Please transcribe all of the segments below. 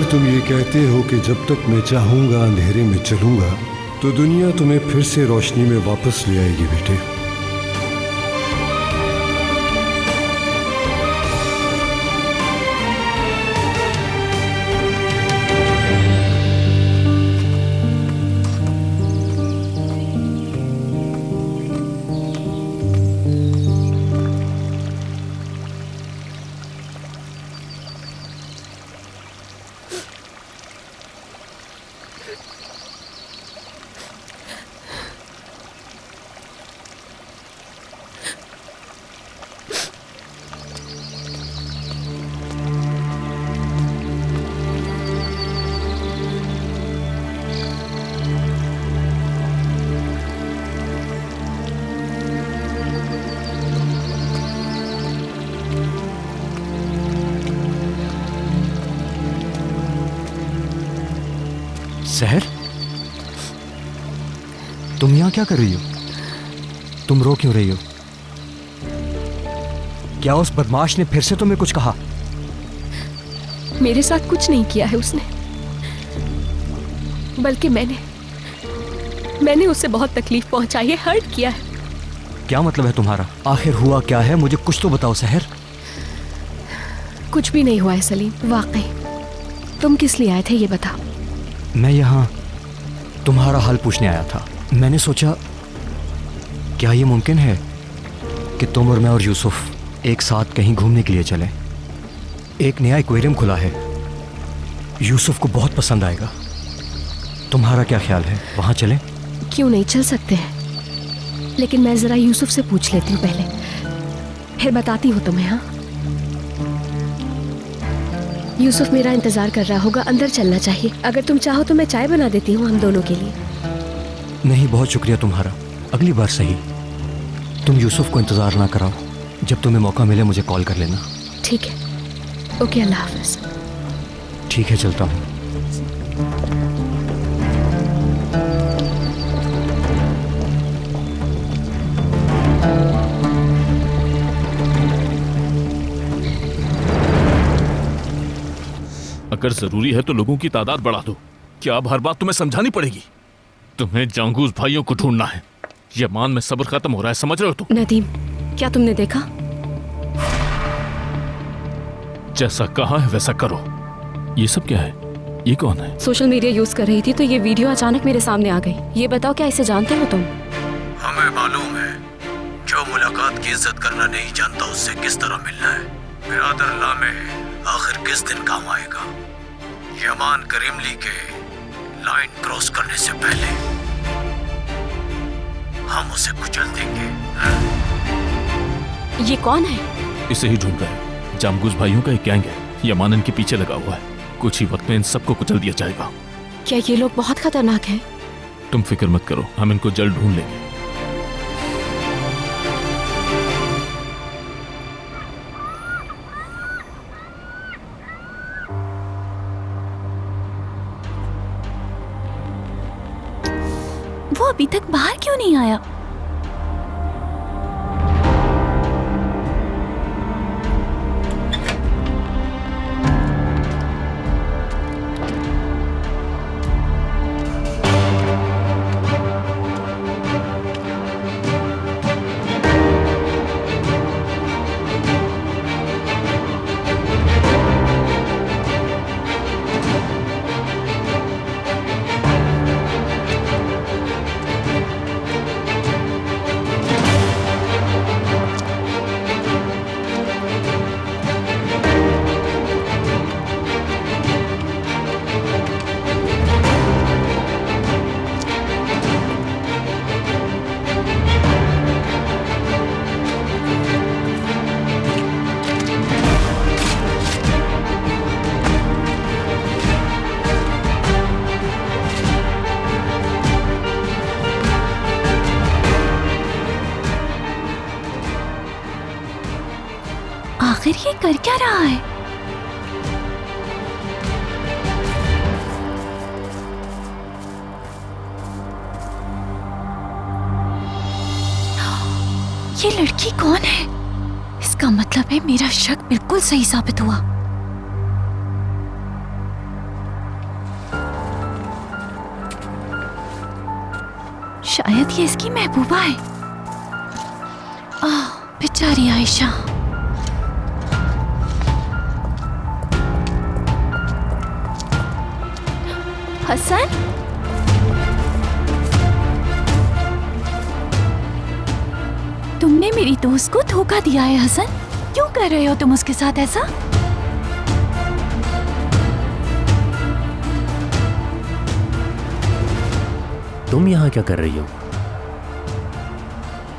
सहर, तुम ये कहते हो कि जब तक मैं चाहूंगा अंधेरे में चलूंगा तो दुनिया तुम्हें फिर से रोशनी में वापस ले आएगी बेटे। सहर, तुम यहाँ क्या कर रही हो? तुम रो क्यों रही हो? क्या उस बदमाश ने फिर से तुम्हें कुछ कहा? मेरे साथ कुछ नहीं किया है उसने, बल्कि मैंने उसे बहुत तकलीफ पहुंचाई है, हर्ट किया है। क्या मतलब है तुम्हारा? आखिर हुआ क्या है? मुझे कुछ तो बताओ सहर। कुछ भी नहीं हुआ है सलीम, वाकई। तुम किस लिए आए थे ये बता। मैं यहाँ तुम्हारा हाल पूछने आया था। मैंने सोचा क्या ये मुमकिन है कि तुम और मैं और यूसुफ एक साथ कहीं घूमने के लिए चलें। एक नया एक्वेरियम खुला है, यूसुफ को बहुत पसंद आएगा। तुम्हारा क्या ख्याल है, वहाँ चलें? क्यों नहीं, चल सकते हैं, लेकिन मैं जरा यूसुफ से पूछ लेती हूँ पहले, फिर बताती हूँ तुम्हें। हाँ, यूसुफ मेरा इंतजार कर रहा होगा, अंदर चलना चाहिए। अगर तुम चाहो तो मैं चाय बना देती हूँ हम दोनों के लिए। नहीं, बहुत शुक्रिया तुम्हारा, अगली बार सही। तुम यूसुफ को इंतजार ना कराओ, जब तुम्हें मौका मिले मुझे कॉल कर लेना। ठीक है, ओके, अल्लाह हाफ़िज़। ठीक है, चलता हूँ। अगर जरूरी है तो लोगों की तादाद बढ़ा दो। क्या अब हर बात तुम्हें समझानी पड़ेगी? तुम्हें जांगूस भाइयों को ढूंढना है। यमान में सब्र खत्म हो रहा है, समझ रहे हो तुम? नदीम, क्या तुमने देखा? जैसा कहा है वैसा करो। ये सब क्या है? ये कौन है? सोशल मीडिया यूज कर रही थी तो ये वीडियो अचानक मेरे सामने आ गई। ये बताओ, क्या इसे जानते हो तुम? हमें मालूम है, जो मुलाकात की इज्जत करना नहीं जानता उससे किस तरह मिलना है। बिरादर लामे आखिर किस दिन काम आएगा? यमान करीमली के लाइन क्रॉस करने से पहले हम उसे कुचल देंगे। ये कौन है? इसे ही ढूंढ रहे हैं। जामगूस भाइयों का एक गैंग है, यमान इनके पीछे लगा हुआ है। कुछ ही वक्त में इन सबको कुचल दिया जाएगा। क्या ये लोग बहुत खतरनाक हैं? तुम फिक्र मत करो, हम इनको जल्द ढूंढ लेंगे। वो अभी तक बाहर क्यों नहीं आया? आखिर ये कर क्या रहा है? ये लड़की कौन है? इसका मतलब है मेरा शक बिल्कुल सही साबित हुआ। शायद ये इसकी महबूबा है। आह, बेचारी आयशा। हसन, तुमने मेरी दोस्त को धोखा दिया है हसन। क्यों कर रहे हो तुम उसके साथ ऐसा? तुम यहाँ क्या कर रही हो?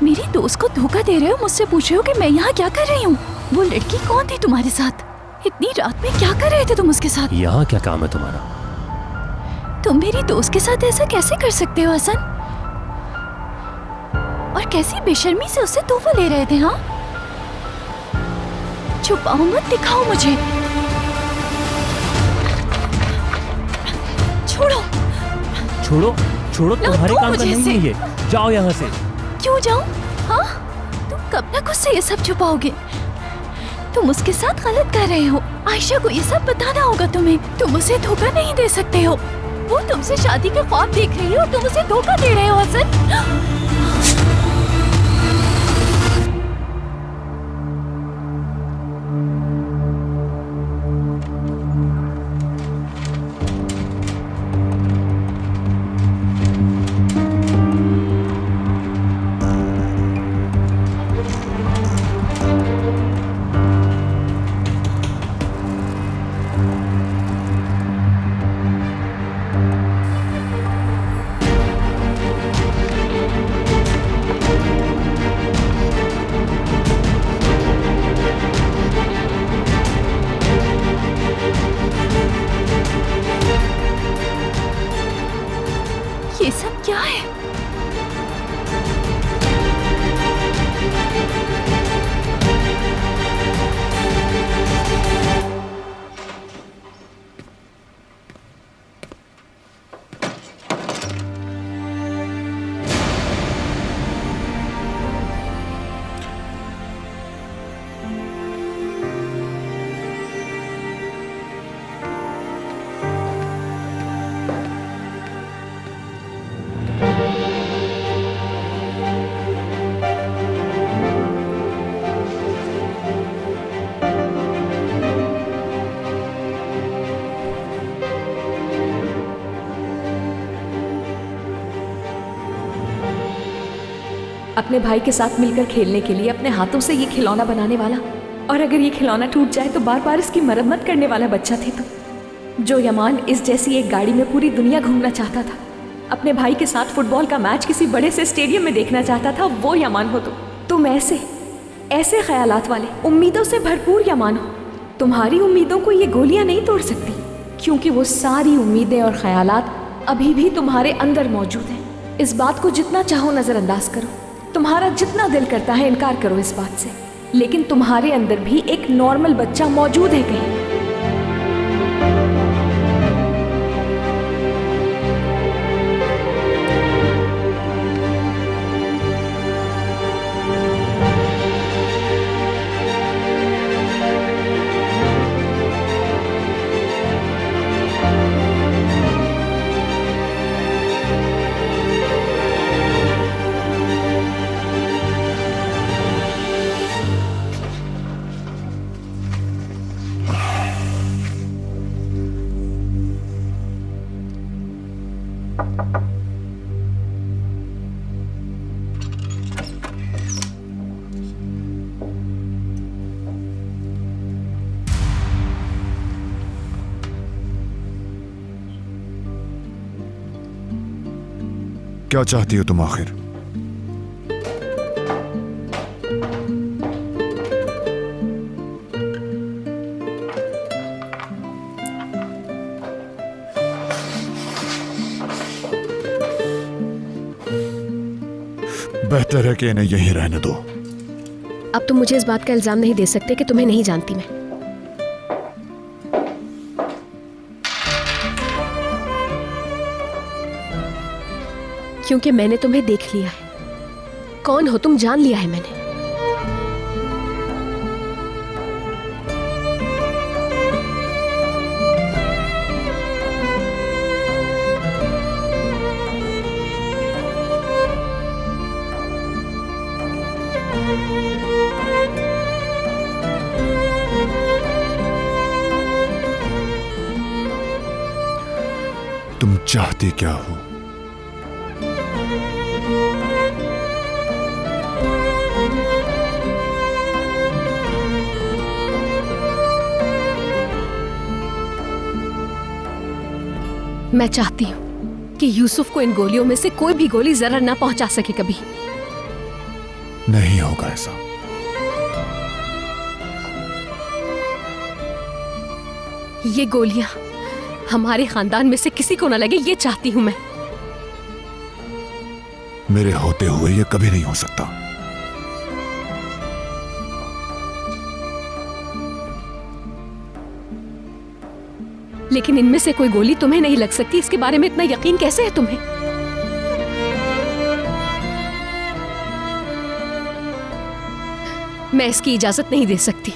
मेरी दोस्त को धोखा दे रहे हो, मुझसे पूछ रहे हो कि मैं यहाँ क्या कर रही हूँ? वो लड़की कौन थी तुम्हारे साथ? इतनी रात में क्या कर रहे थे तुम उसके साथ? यहाँ क्या काम है तुम्हारा? तुम मेरी दोस्त के साथ ऐसा कैसे कर सकते हो हसन? और कैसी बेशर्मी से उससे तोहफा ले रहे थे? हाँ, छुपाओ मत, दिखाओ मुझे। छोड़ो छोड़ो छोड़ो, तुम्हारे दो काम का मुझे नहीं इसे। है ये। जाओ यहाँ से। क्यों जाऊं? हाँ, तुम कब तक उससे ये सब छुपाओगे? तुम उसके साथ गलत कर रहे हो। आयशा को ये सब बताना होगा तुम्हें। तुम उसे धोखा नहीं दे सकते हो। वो तुमसे शादी के ख्वाब देख रही है और तुम उसे धोखा दे रहे हो हसन। ये सब क्या है? अपने भाई के साथ मिलकर खेलने के लिए अपने हाथों से ये खिलौना बनाने वाला, और अगर ये खिलौना टूट जाए तो बार बार इसकी मरम्मत करने वाला बच्चा थे तुम। जो यमान इस जैसी एक गाड़ी में पूरी दुनिया घूमना चाहता था, अपने भाई के साथ फुटबॉल का मैच किसी बड़े से स्टेडियम में देखना चाहता था, वो यमान हो तुम। ऐसे ख्यालात वाले, उम्मीदों से भरपूर यमान हो। तुम्हारी उम्मीदों को ये गोलियां नहीं तोड़ सकती, क्योंकि वो सारी उम्मीदें और ख्यालात अभी भी तुम्हारे अंदर मौजूद हैं। इस बात को जितना चाहो नज़रअंदाज करो, तुम्हारा जितना दिल करता है इनकार करो इस बात से, लेकिन तुम्हारे अंदर भी एक नॉर्मल बच्चा मौजूद है कहीं। क्या चाहती हो तुम आखिर? बेहतर है कि इन्हें यहीं रहने दो। अब तुम मुझे इस बात का इल्जाम नहीं दे सकते कि तुम्हें नहीं जानती मैं। क्योंकि मैंने तुम्हें देख लिया है। कौन हो तुम जान लिया है मैंने। तुम चाहते क्या हो? मैं चाहती हूँ कि यूसुफ को इन गोलियों में से कोई भी गोली जरा ना पहुंचा सके कभी। नहीं होगा ऐसा। ये गोलियां हमारे खानदान में से किसी को न लगे, ये चाहती हूं मैं। मेरे होते हुए ये कभी नहीं हो सकता। लेकिन इनमें से कोई गोली तुम्हें नहीं लग सकती, इसके बारे में इतना यकीन कैसे है तुम्हें? मैं इसकी इजाजत नहीं दे सकती।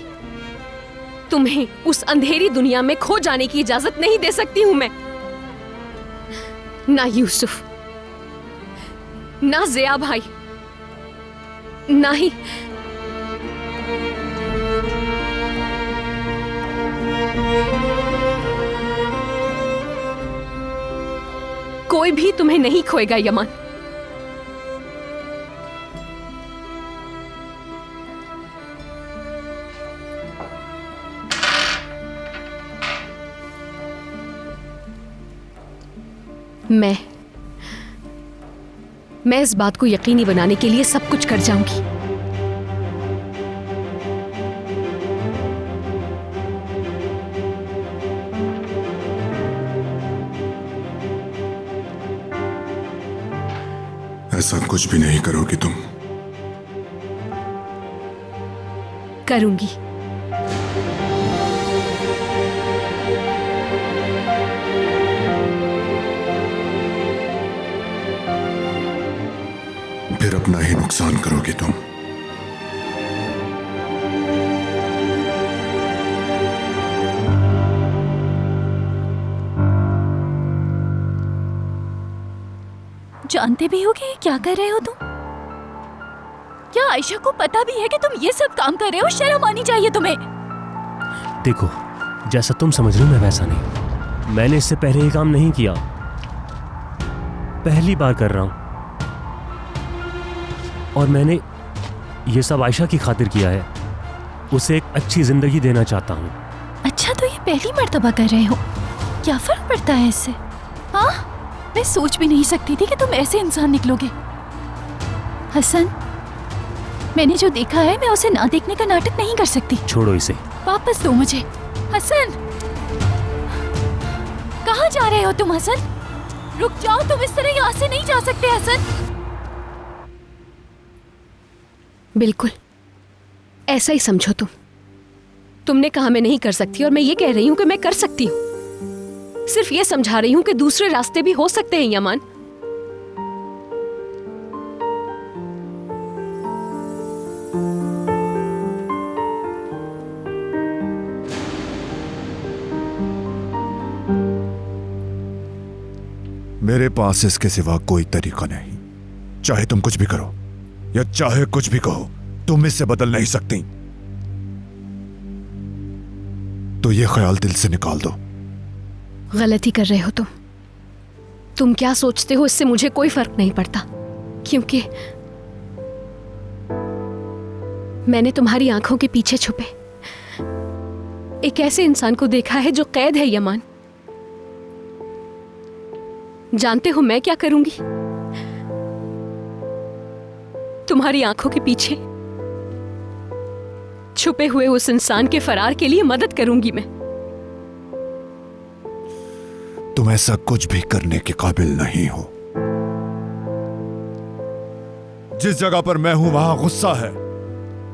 तुम्हें उस अंधेरी दुनिया में खो जाने की इजाजत नहीं दे सकती हूं मैं। ना यूसुफ, ना जिया भाई, ना ही कोई भी तुम्हें नहीं खोएगा यमान। मैं इस बात को यकीनी बनाने के लिए सब कुछ कर जाऊंगी। ऐसा कुछ भी नहीं करोगी तुम। करूंगी। फिर अपना ही नुकसान करोगी तुम। जानते भी हो कि क्या कर रहे हो तुम? क्या आयशा को पता भी है कि तुम ये सब काम कर रहे हो? शर्म आनी चाहिए तुम्हें। देखो, जैसा तुम समझ रहे हो मैं वैसा नहीं। मैंने इससे पहले ये काम नहीं किया, पहली बार कर रहा हूं। और मैंने ये सब आयशा की खातिर किया है। उसे एक अच्छी जिंदगी देना चाहता हूँ। अच्छा, तो ये पहली मर्तबा कर रहे हो? क्या फर्क पड़ता है इससे? हाँ, मैं सोच भी नहीं सकती थी कि तुम ऐसे इंसान निकलोगे। हसन, मैंने जो देखा है मैं उसे ना देखने का नाटक नहीं कर सकती। छोड़ो इसे। वापस दो मुझे। हसन, कहाँ जा रहे हो तुम? हसन, रुक जाओ, तुम इस तरह यहाँ से नहीं जा सकते। हसन, बिल्कुल ऐसा ही समझो तुम। तुमने कहा मैं नहीं कर सकती और मैं ये कह रही हूं कि मैं कर सकती हूं। सिर्फ ये समझा रही हूं कि दूसरे रास्ते भी हो सकते हैं यमान। मेरे पास इसके सिवा कोई तरीका नहीं। चाहे तुम कुछ भी करो या चाहे कुछ भी कहो, तुम इससे बदल नहीं सकती। तो ये ख्याल दिल से निकाल दो। गलती कर रहे हो तुम क्या सोचते हो इससे मुझे कोई फर्क नहीं पड़ता, क्योंकि मैंने तुम्हारी आंखों के पीछे छुपे एक ऐसे इंसान को देखा है जो कैद है यमान। जानते हो मैं क्या करूंगी? तुम्हारी आंखों के पीछे छुपे हुए उस इंसान के फरार के लिए मदद करूंगी मैं। तुम ऐसा कुछ भी करने के काबिल नहीं हो। जिस जगह पर मैं हूं वहां गुस्सा है,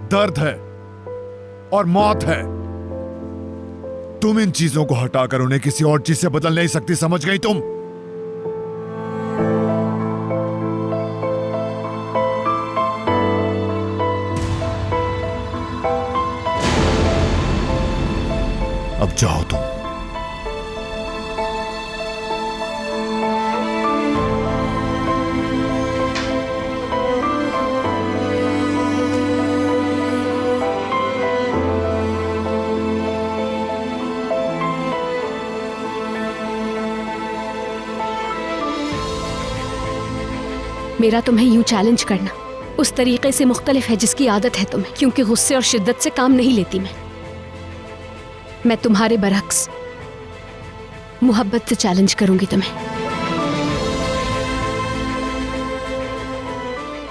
दर्द है और मौत है। तुम इन चीजों को हटाकर उन्हें किसी और चीज से बदल नहीं सकती, समझ गई तुम? अब जाओ तुम। मेरा तुम्हें यूं चैलेंज करना उस तरीके से मुख्तलिफ है जिसकी आदत है तुम्हें, क्योंकि गुस्से और शिद्दत से काम नहीं लेती मैं तुम्हारे बरअक्स मोहब्बत से चैलेंज करूंगी तुम्हें।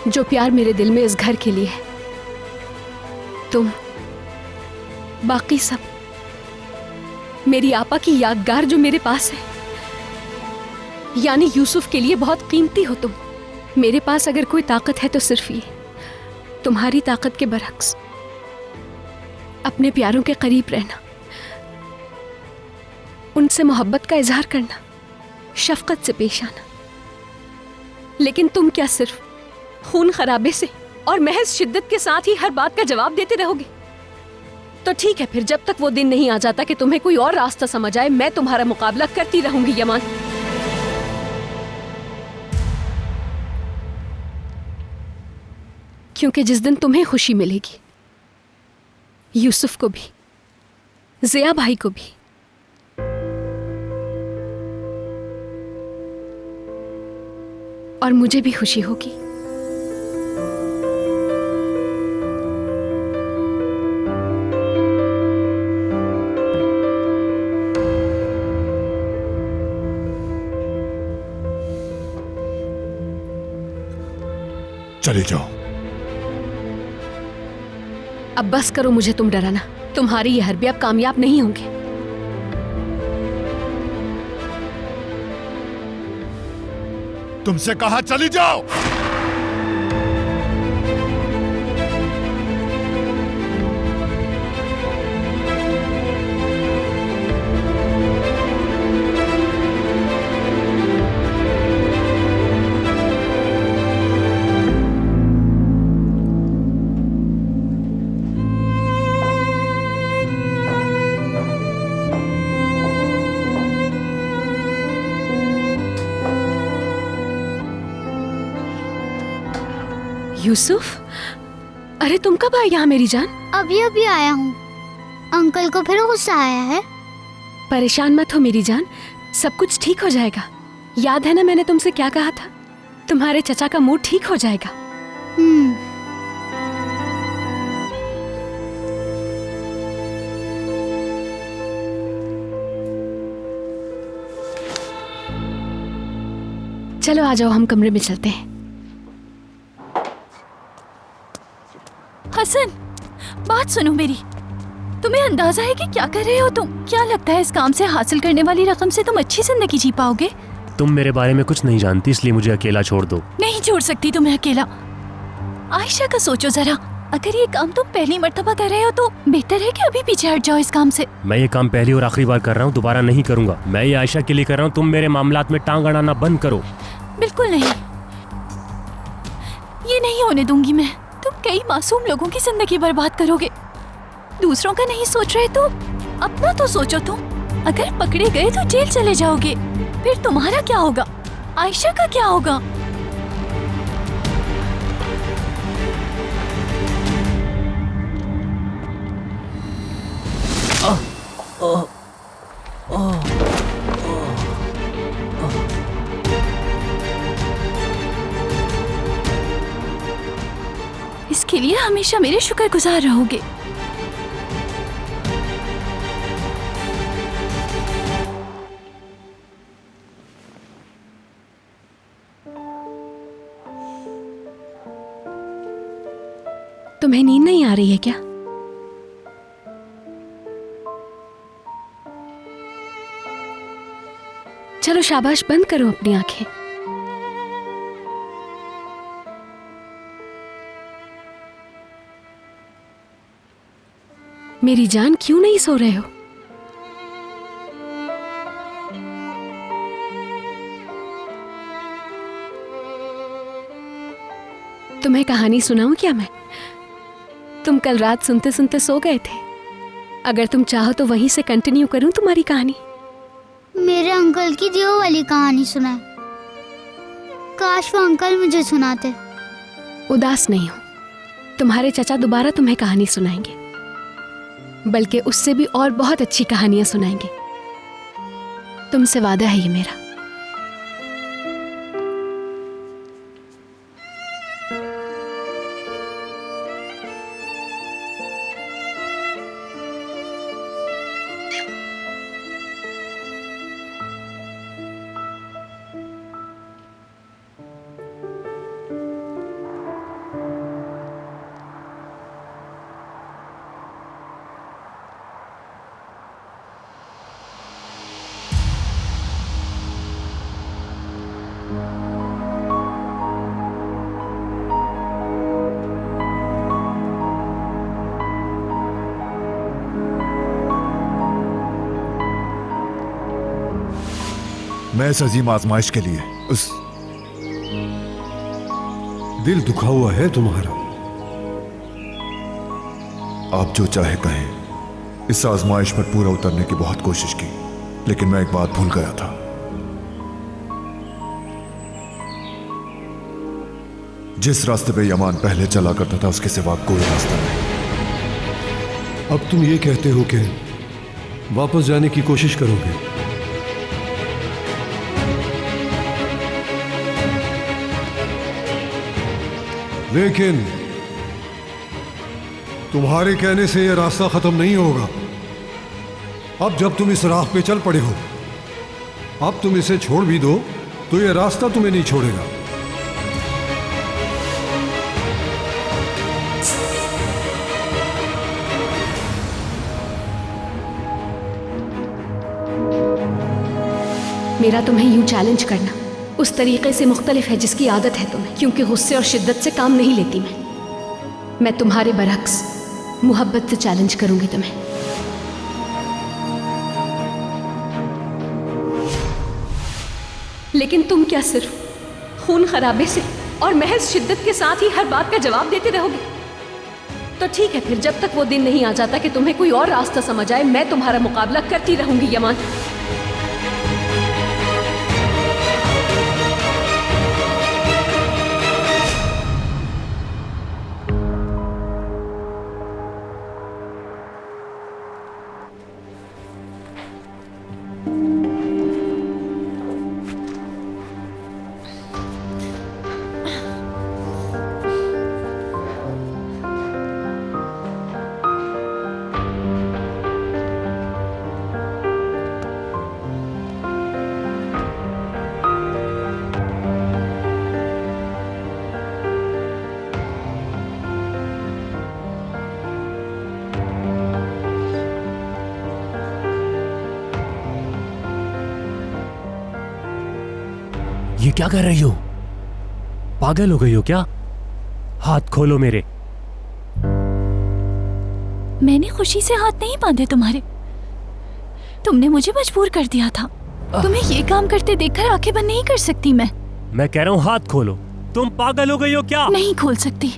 जो प्यार मेरे दिल में इस घर के लिए है, तुम, बाकी सब, मेरी आपा की यादगार जो मेरे पास है, यानी यूसुफ के लिए बहुत कीमती हो तुम। मेरे पास अगर कोई ताकत है तो सिर्फ ये, तुम्हारी ताकत के बरअक्स अपने प्यारों के करीब रहना, उनसे मोहब्बत का इजहार करना, शफकत से पेश आना। लेकिन तुम क्या सिर्फ खून खराबे से और महज शिद्दत के साथ ही हर बात का जवाब देते रहोगे? तो ठीक है, फिर जब तक वो दिन नहीं आ जाता कि तुम्हें कोई और रास्ता समझ आए, मैं तुम्हारा मुकाबला करती रहूंगी यमान। क्योंकि जिस दिन तुम्हें खुशी मिलेगी, यूसुफ को भी, जिया भाई को भी, और मुझे भी खुशी होगी। चले जाओ। अब बस करो मुझे तुम डराना। तुम्हारी ये हरबे अब कामयाब नहीं होंगे। तुमसे कहा चली जाओ। यूसुफ, अरे तुम कब आए यहाँ मेरी जान? अभी अभी आया हूँ। अंकल को फिर गुस्सा आया है। परेशान मत हो मेरी जान, सब कुछ ठीक हो जाएगा। याद है ना मैंने तुमसे क्या कहा था? तुम्हारे चचा का मूड ठीक हो जाएगा। चलो आ जाओ, हम कमरे में चलते हैं। हसन, बात सुनो मेरी। तुम्हें अंदाजा है कि क्या कर रहे हो तुम? क्या लगता है इस काम से हासिल करने वाली रकम से तुम अच्छी जिंदगी जी पाओगे? तुम मेरे बारे में कुछ नहीं जानती, इसलिए मुझे अकेला छोड़ दो। नहीं छोड़ सकती तुम्हें अकेला। आयशा का सोचो जरा, अगर ये काम तुम पहली मर्तबा कर रहे हो तो बेहतर है कि अभी पीछे हट जाओ इस काम से। मैं ये काम पहली और आखिरी बार कर रहा हूँ, दोबारा नहीं करूँगा। मैं ये आयशा के लिए कर रहा हूँ, तुम मेरे मामलात में टांग अड़ाना बंद करो। बिल्कुल नहीं, ये नहीं होने दूंगी मैं। तुम कई मासूम लोगों की जिंदगी बर्बाद करोगे। दूसरों का नहीं सोच रहे तो अपना तो सोचो तुम। अगर पकड़े गए तो जेल चले जाओगे, फिर तुम्हारा क्या होगा? आयशा का क्या होगा? इसके लिए हमेशा मेरे शुक्रगुजार रहोगे। तुम्हें नींद नहीं आ रही है क्या? चलो शाबाश, बंद करो अपनी आंखें। मेरी जान, क्यों नहीं सो रहे हो? तुम्हें कहानी सुनाऊं क्या मैं? तुम कल रात सुनते सुनते सो गए थे। अगर तुम चाहो तो वहीं से कंटिन्यू करूं तुम्हारी कहानी। मेरे अंकल की दियो वाली कहानी सुनाए। काश वो अंकल मुझे सुनाते। उदास नहीं हो, तुम्हारे चचा दोबारा तुम्हें कहानी सुनाएंगे, बल्कि उससे भी और बहुत अच्छी कहानियां सुनाएंगे। तुमसे वादा है ये मेरा। मैं इस अजीम आजमाइश के लिए उस दिल दुखा हुआ है तुम्हारा। आप जो चाहे कहें, इस आजमाइश पर पूरा उतरने की बहुत कोशिश की, लेकिन मैं एक बात भूल गया था। जिस रास्ते पे यमान पहले चला करता था उसके सिवा कोई रास्ता नहीं। अब तुम ये कहते हो कि वापस जाने की कोशिश करोगे? लेकिन तुम्हारे कहने से यह रास्ता खत्म नहीं होगा। अब जब तुम इस राह पे चल पड़े हो, अब तुम इसे छोड़ भी दो तो यह रास्ता तुम्हें नहीं छोड़ेगा। मेरा तुम्हें यूं चैलेंज करना उस तरीके से मुख्तलिफ है जिसकी आदत है तुम्हें, क्योंकि गुस्से और शिद्दत से काम नहीं लेती मैं तुम्हारे बरक्स मोहब्बत से चैलेंज करूंगी तुम्हें। लेकिन तुम क्या सिर्फ खून खराबे से और महज शिद्दत के साथ ही हर बात का जवाब देते रहोगे? तो ठीक है, फिर जब तक वो दिन नहीं आ जाता कि तुम्हें कोई और रास्ता समझ आए, मैं तुम्हारा मुकाबला करती रहूंगी यमान। ये क्या कर रही हो? पागल हो गई हो क्या? हाथ खोलो मेरे। मैंने खुशी से हाथ नहीं बांधे तुम्हारे, तुमने मुझे मजबूर कर दिया था। तुम्हें ये काम करते देखकर आंखें बंद नहीं कर सकती मैं कह रहा हूँ हाथ खोलो। तुम पागल हो गई हो क्या? नहीं खोल सकती,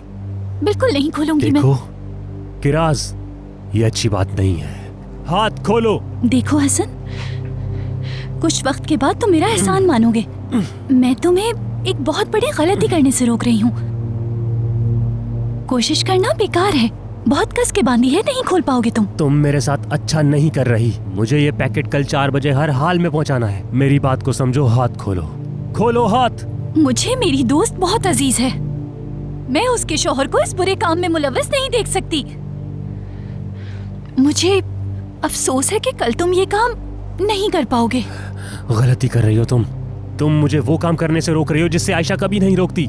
बिल्कुल नहीं खोलूंगी मैं। देखो किराज, ये अच्छी बात नहीं है। हाथ खोलो। देखो हसन, कुछ वक्त के बाद तुम मेरा एहसान मानोगे। मैं तुम्हें एक बहुत बड़ी गलती करने से रोक रही हूँ। कोशिश करना बेकार है, बहुत कस के बांधी है, नहीं खोल पाओगे तुम मेरे साथ अच्छा नहीं कर रही। मुझे ये पैकेट कल 4 बजे हर हाल में पहुंचाना है। मेरी बात को समझो, हाथ खोलो। खोलो हाथ। मुझे मेरी दोस्त बहुत अजीज है, मैं उसके शौहर को इस बुरे काम में मुलव्वस नहीं देख सकती। मुझे अफसोस है कि कल तुम ये काम नहीं कर पाओगे। गलती कर रही हो तुम मुझे वो काम करने से रोक रही हो जिससे आयशा कभी नहीं रोकती।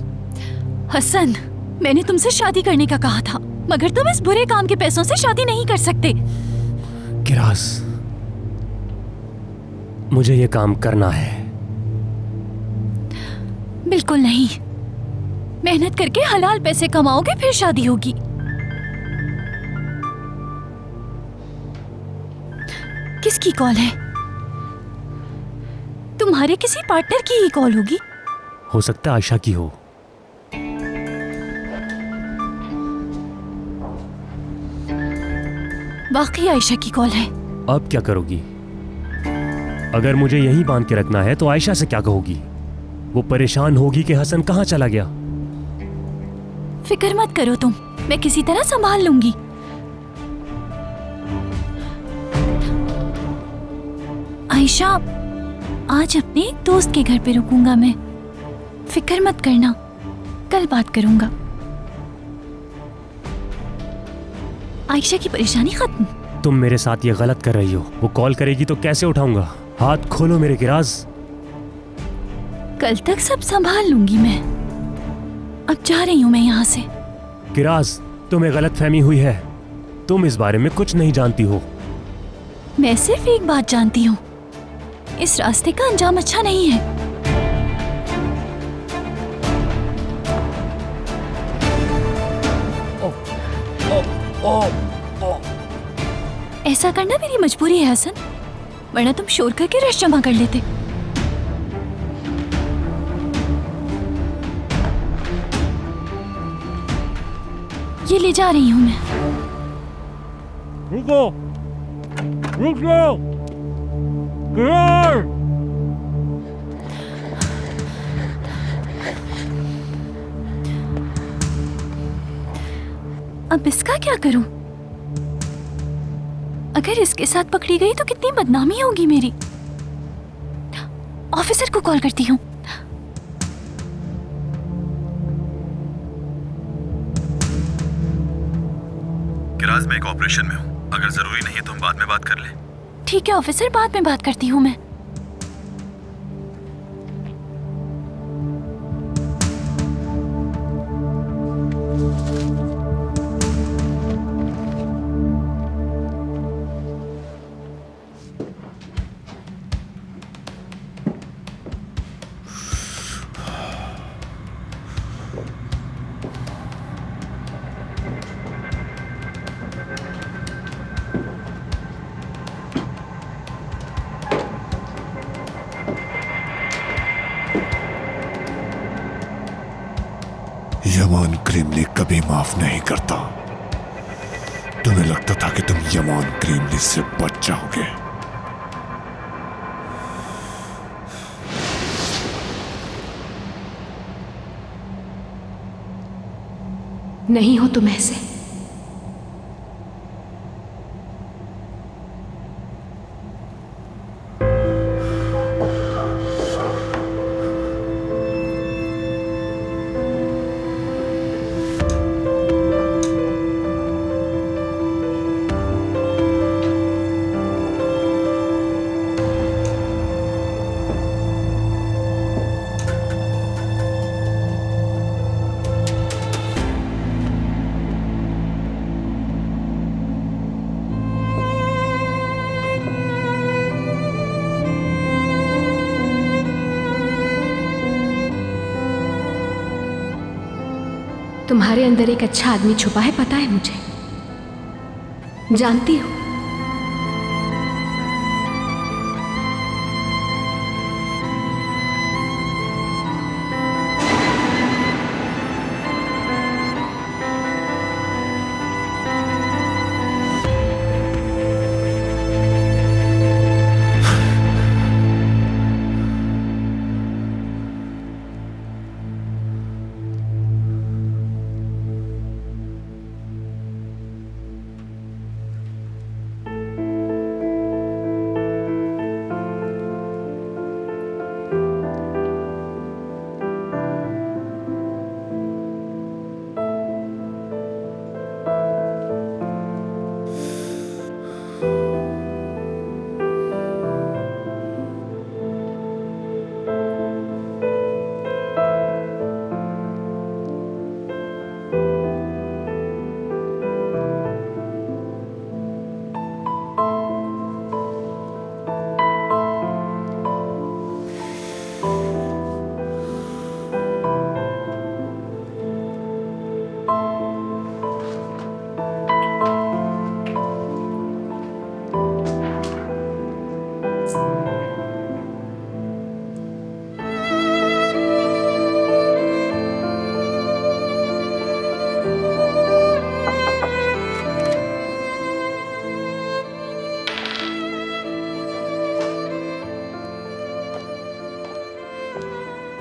हसन, मैंने तुमसे शादी करने का कहा था, मगर तुम इस बुरे काम के पैसों से शादी नहीं कर सकते। किरास, मुझे ये काम करना है। बिल्कुल नहीं, मेहनत करके हलाल पैसे कमाओगे फिर शादी होगी। किसकी कॉल है? तुम्हारे किसी पार्टनर की ही कॉल होगी। हो सकता है आयशा की हो। वाकई आयशा की कॉल है। अब क्या करोगी? अगर मुझे यहीं बांध के रखना है तो आयशा से क्या कहोगी? वो परेशान होगी कि हसन कहाँ चला गया। फिक्र मत करो तुम, मैं किसी तरह संभाल लूंगी। आयशा, आज अपने एक दोस्त के घर पे रुकूंगा मैं, फिक्र मत करना, कल बात करूंगा। आयशा की परेशानी खत्म। तुम मेरे साथ ये गलत कर रही हो। वो कॉल करेगी तो कैसे उठाऊंगा? हाथ खोलो मेरे किराज। कल तक सब संभाल लूंगी मैं। अब जा रही हूँ मैं यहाँ से। किराज, तुम्हें गलतफहमी हुई है। तुम इस बारे में कुछ नहीं जानती हो। मैं सिर्फ एक बात जानती हूँ, इस रास्ते का अंजाम अच्छा नहीं है। ऐसा करना मेरी मजबूरी है हसन, वरना तुम शोर करके रश जमा कर लेते। ये ले जा रही हूँ मैं। रुको, रुक जाओ। किरण! अब इसका क्या करूं? अगर इसके साथ पकड़ी गई तो कितनी बदनामी होगी मेरी। ऑफिसर को कॉल करती हूँ। किराज, मैं एक ऑपरेशन में हूँ। अगर जरूरी नहीं है तो हम बाद में बात कर लें। ठीक है ऑफिसर, बाद में बात करती हूँ मैं। यमान क्रीमली कभी माफ नहीं करता। तुम्हें लगता था कि तुम यमान क्रीमली से बच जाओगे। नहीं हो तुम ऐसे। तुम्हारे अंदर एक अच्छा आदमी छुपा है, पता है मुझे, जानती हो।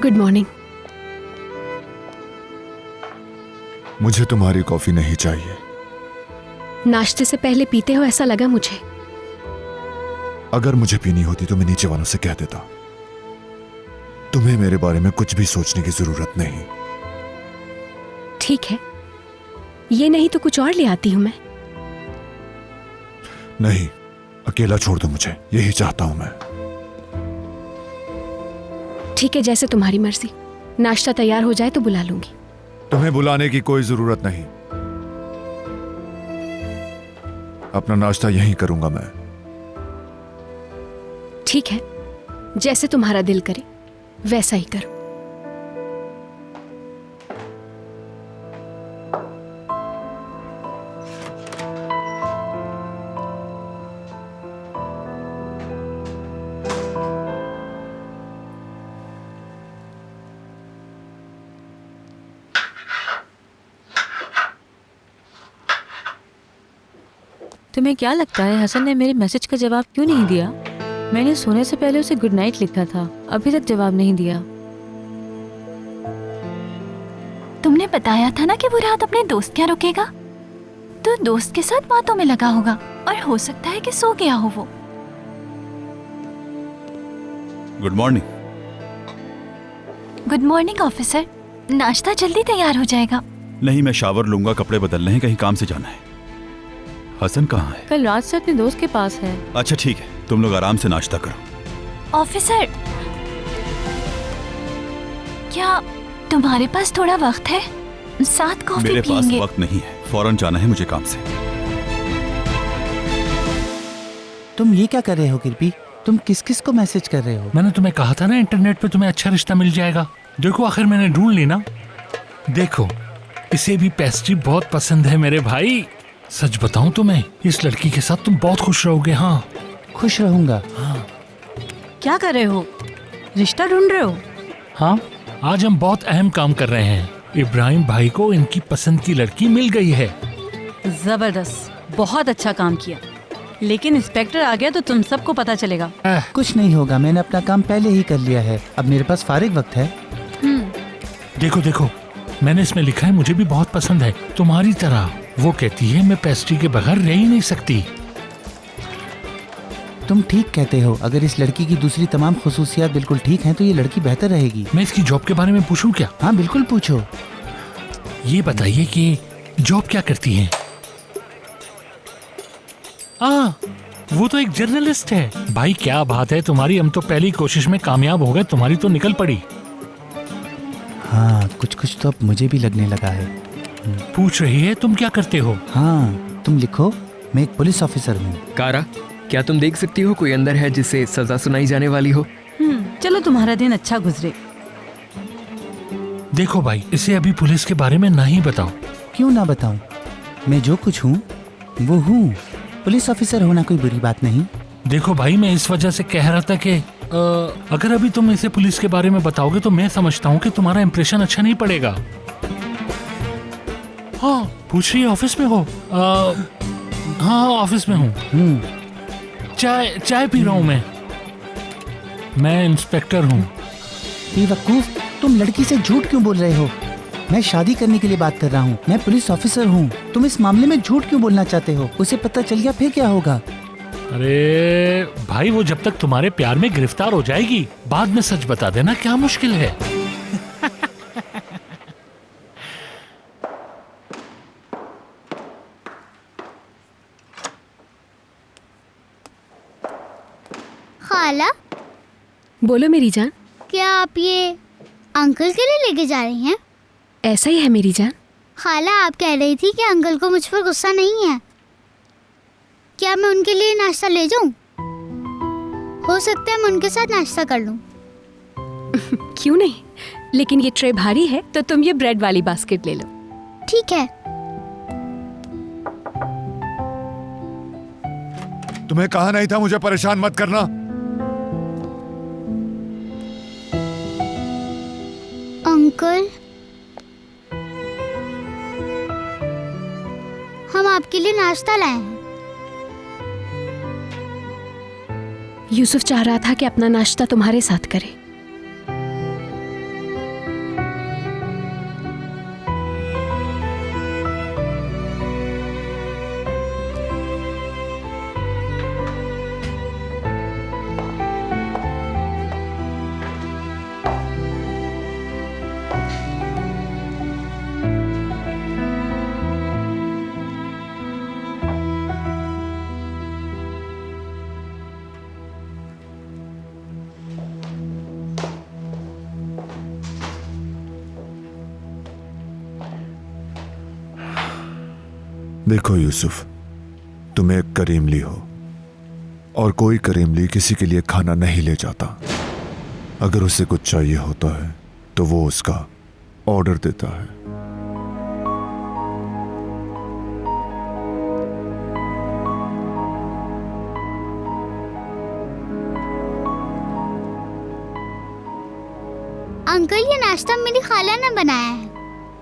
Good morning. मुझे तुम्हारी कॉफी नहीं चाहिए। नाश्ते से पहले पीते हो ऐसा लगा मुझे। अगर मुझे पीनी होती तो मैं नीचे वालों से कह देता। तुम्हें मेरे बारे में कुछ भी सोचने की जरूरत नहीं। ठीक है, ये नहीं तो कुछ और ले आती हूं मैं। नहीं, अकेला छोड़ दो मुझे, यही चाहता हूं मैं। ठीक है, जैसे तुम्हारी मर्जी। नाश्ता तैयार हो जाए तो बुला लूंगी। तुम्हें बुलाने की कोई जरूरत नहीं। अपना नाश्ता यहीं करूंगा मैं। ठीक है, जैसे तुम्हारा दिल करे वैसा ही करो। तुम्हें क्या लगता है हसन ने मेरे मैसेज का जवाब क्यों नहीं दिया? मैंने सोने से पहले उसे गुड नाइट लिखा था, अभी तक जवाब नहीं दिया। तुमने बताया था ना कि वो रात अपने दोस्त क्या रुकेगा, तो दोस्त के साथ बातों में लगा होगा और हो सकता है कि सो गया हो वो। Good morning. Good morning officer. नाश्ता जल्दी तैयार हो जाएगा। नहीं, मैं शावर लूंगा, कपड़े बदलने हैं, कहीं काम से जाना है। हसन कहाँ है? कल रात से अपने दोस्त के पास है। अच्छा ठीक है, तुम लोग आराम से नाश्ता करो। ऑफिसर, क्या तुम्हारे पास थोड़ा वक्त है? साथ कॉफी मेरे पास पियेंगे। वक्त नहीं है, फौरन जाना है मुझे काम से। तुम ये क्या कर रहे हो किरपी? तुम किस किस को मैसेज कर रहे हो? मैंने तुम्हें कहा था ना इंटरनेट पे तुम्हें अच्छा रिश्ता मिल जाएगा। देखो आखिर मैंने ढूंढ ली ना। देखो, इसे भी पेस्ट्री बहुत पसंद है मेरे भाई। सच बताऊं तुम्हें, इस लड़की के साथ तुम बहुत खुश रहोगे। हाँ, खुश रहूंगा। हाँ। क्या कर रहे हो? रिश्ता ढूंढ रहे हो? हाँ, आज हम बहुत अहम काम कर रहे हैं। इब्राहिम भाई को इनकी पसंद की लड़की मिल गई है। जबरदस्त, बहुत अच्छा काम किया। लेकिन इंस्पेक्टर आ गया तो तुम सबको पता चलेगा। कुछ नहीं होगा, मैंने अपना काम पहले ही कर लिया है, अब मेरे पास फारिग वक्त है। देखो देखो, मैंने इसमें लिखा है मुझे भी बहुत पसंद है, तुम्हारी तरह। वो कहती है मैं पेस्ट्री के बगैर रह ही नहीं सकती। तुम ठीक कहते हो, अगर इस लड़की की दूसरी तमाम खुसूसियात बिल्कुल ठीक हैं तो ये लड़की बेहतर रहेगी। मैं इसकी जॉब के बारे में पूछूं क्या? हाँ बिल्कुल पूछो। ये बताइए कि जॉब क्या करती है? वो तो एक जर्नलिस्ट है। भाई क्या बात है तुम्हारी, हम तो पहली कोशिश में कामयाब हो गए, तुम्हारी तो निकल पड़ी। हाँ, कुछ कुछ तो अब मुझे भी लगने लगा है। पूछ रही है तुम क्या करते हो? हाँ, तुम लिखो, मैं एक पुलिस ऑफिसर हूँ। कारा, क्या तुम देख सकती हो कोई अंदर है जिसे सजा सुनाई जाने वाली हो? चलो तुम्हारा दिन अच्छा गुजरे। देखो भाई, इसे अभी पुलिस के बारे में नहीं बताओ। क्यों ना बताऊं? मैं जो कुछ हूँ वो हूँ। पुलिस ऑफिसर होना कोई बुरी बात नहीं। देखो भाई, मैं इस वजह से कह रहा था कि अगर अभी तुम इसे पुलिस के बारे में बताओगे तो मैं समझता हूँ कि तुम्हारा इंप्रेशन अच्छा नहीं पड़ेगा। हाँ, पूछ रही ऑफिस में हो? हाँ, ऑफिस में हूँ। चाय पी रहा हूँ मैं इंस्पेक्टर हूँ। बेवकूफ, तुम लड़की से झूठ क्यों बोल रहे हो? मैं शादी करने के लिए बात कर रहा हूँ, मैं पुलिस ऑफिसर हूँ। तुम इस मामले में झूठ क्यों बोलना चाहते हो? उसे पता चल गया फिर क्या होगा? अरे भाई, वो जब तक तुम्हारे प्यार में गिरफ्तार हो जाएगी, बाद में सच बता देना, क्या मुश्किल है। खाला, बोलो मेरी जान। क्या आप ये अंकल के लिए लेके जा रही हैं? ऐसा ही है मेरी जान। खाला, आप कह रही थी कि अंकल को मुझ पर गुस्सा नहीं है। क्या मैं उनके लिए नाश्ता ले जाऊं? हो सकता है मैं उनके साथ नाश्ता कर लूं। क्यों नहीं, लेकिन ये ट्रे भारी है तो तुम ये ब्रेड वाली बास्केट ले लो। ठीक है। तुम्हें कहा नहीं था मुझे परेशान मत करना? अंकल, हम आपके लिए नाश्ता लाए हैं। यूसुफ चाह रहा था कि अपना नाश्ता तुम्हारे साथ करे। देखो यूसुफ, तुम एक करीमली हो और कोई करीमली किसी के लिए खाना नहीं ले जाता। अगर उसे कुछ चाहिए होता है तो वो उसका ऑर्डर देता है। अंकल, ये नाश्ता मेरी खाला ने बनाया है।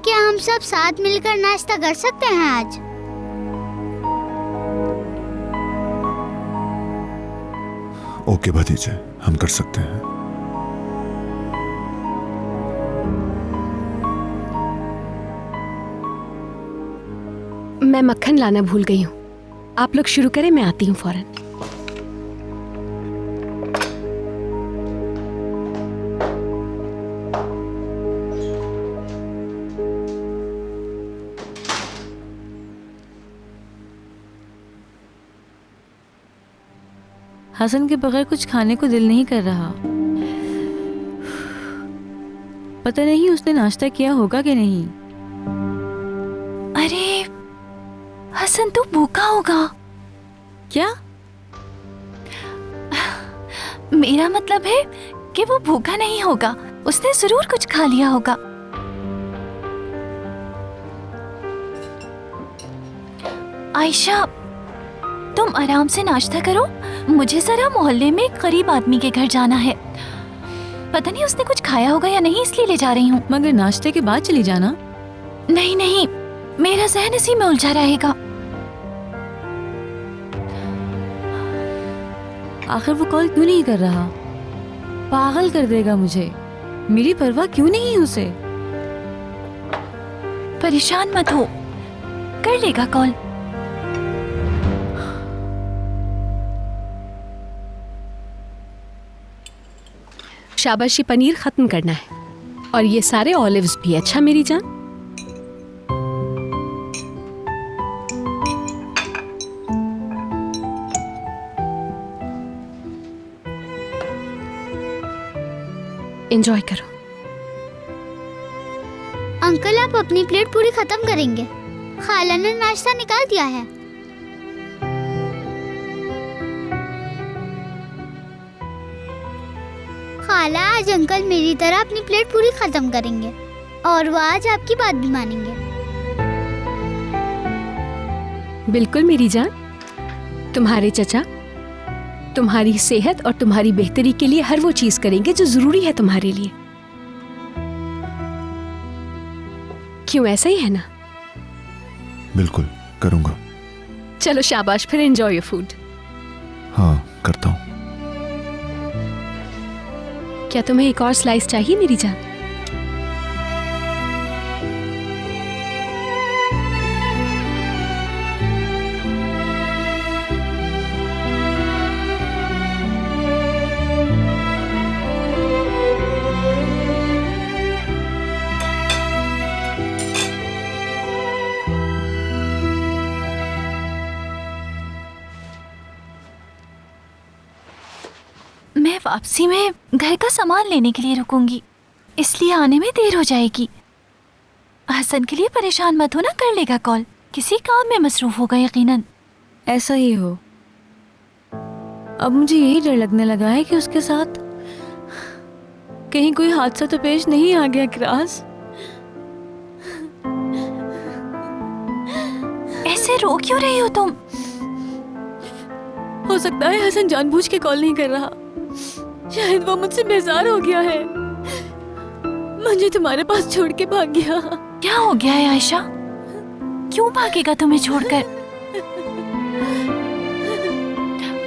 क्या हम सब साथ मिलकर नाश्ता कर सकते हैं आज? ओके भतीजे, हम कर सकते हैं। मैं मक्खन लाना भूल गई हूँ। आप लोग शुरू करें, मैं आती हूँ फौरन। हसन के बगैर कुछ खाने को दिल नहीं कर रहा। पता नहीं उसने नाश्ता किया होगा कि नहीं। अरे हसन, तू भूखा होगा क्या? मेरा मतलब है कि वो भूखा नहीं होगा, उसने जरूर कुछ खा लिया होगा। आयशा, तुम आराम से नाश्ता करो, मुझे जरा मोहल्ले में एक गरीब आदमी के घर जाना है। पता नहीं उसने कुछ खाया होगा या नहीं, इसलिए ले जा रही हूँ। मगर नाश्ते के बाद चली जाना। नहीं नहीं, मेरा जहन इसी में उलझा रहेगा। आखिर वो कॉल क्यों नहीं कर रहा? पागल कर देगा मुझे। मेरी परवाह क्यों नहीं है उसे? परेशान मत हो, कर लेगा कॉल। शाबाशी, पनीर खत्म करना है और ये सारे ऑलिव्स भी। अच्छा मेरी जान, एंजॉय करो। अंकल, आप अपनी प्लेट पूरी खत्म करेंगे? खाला ने नाश्ता निकाल दिया है। खाला, आज अंकल मेरी तरह अपनी प्लेट पूरी खत्म करेंगे और वो आज आपकी बात भी मानेंगे। बिल्कुल मेरी जान, तुम्हारे चचा तुम्हारी सेहत और तुम्हारी बेहतरी के लिए हर वो चीज करेंगे जो जरूरी है तुम्हारे लिए। क्यों, ऐसा ही है ना? बिल्कुल करूंगा। चलो शाबाश, फिर एंजॉय योर फूड। हाँ, करता हूँ। क्या तुम्हें एक और स्लाइस चाहिए मेरी जान? मैं वापसी में घर का सामान लेने के लिए रुकूंगी, इसलिए आने में देर हो जाएगी। हसन के लिए परेशान मत हो ना, कर लेगा कॉल। किसी काम में मसरूफ होगा यकीनन। ऐसा ही हो। अब मुझे यही डर लगने लगा है कि उसके साथ कहीं कोई हादसा तो पेश नहीं आ गया। क्रास, ऐसे रो क्यों रही हो तुम? हो सकता है हसन जानबूझ के कॉल नहीं कर रहा। शायद वो मुझसे बेजार हो गया है, मुझे तुम्हारे पास छोड़ के भाग गया। क्या हो गया है आयशा? क्यों भागेगा तुम्हें छोड़कर?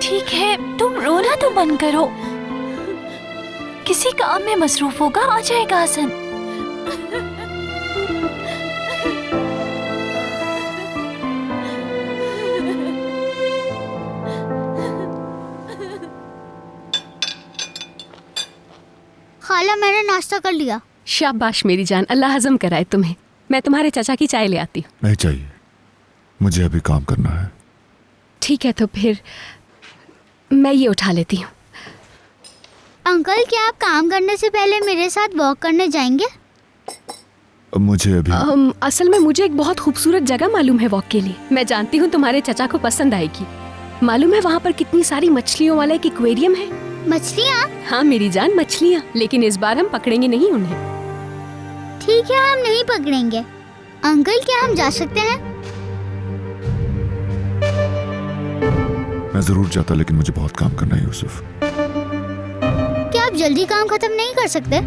ठीक है, तुम रोना तो बंद करो। किसी काम में मसरूफ होगा, आ जाएगा हसन। खाला, मैंने नाश्ता कर लिया। शाबाश मेरी जान, अल्लाह हजम कराए तुम्हें। मैं तुम्हारे चाचा की चाय ले आती हूँ। नहीं चाहिए, मुझे अभी काम करना है। ठीक है, तो फिर मैं ये उठा लेती हूँ। अंकल, क्या आप काम करने से पहले मेरे साथ वॉक करने जाएंगे? मुझे अभी असल में मुझे एक बहुत खूबसूरत जगह मालूम है वॉक के लिए। मैं जानती हूँ तुम्हारे चाचा को पसंद आएगी। मालूम है वहाँ पर कितनी सारी मछलियों वाला एक एक्वेरियम है। मछलियाँ? हाँ मेरी जान, मछलियाँ, लेकिन इस बार हम पकड़ेंगे नहीं उन्हें। ठीक है, हम नहीं पकड़ेंगे। अंकल, क्या हम जा सकते हैं? मैं जरूर जाता, लेकिन मुझे बहुत काम करना है यूसुफ। क्या आप जल्दी काम खत्म नहीं कर सकते?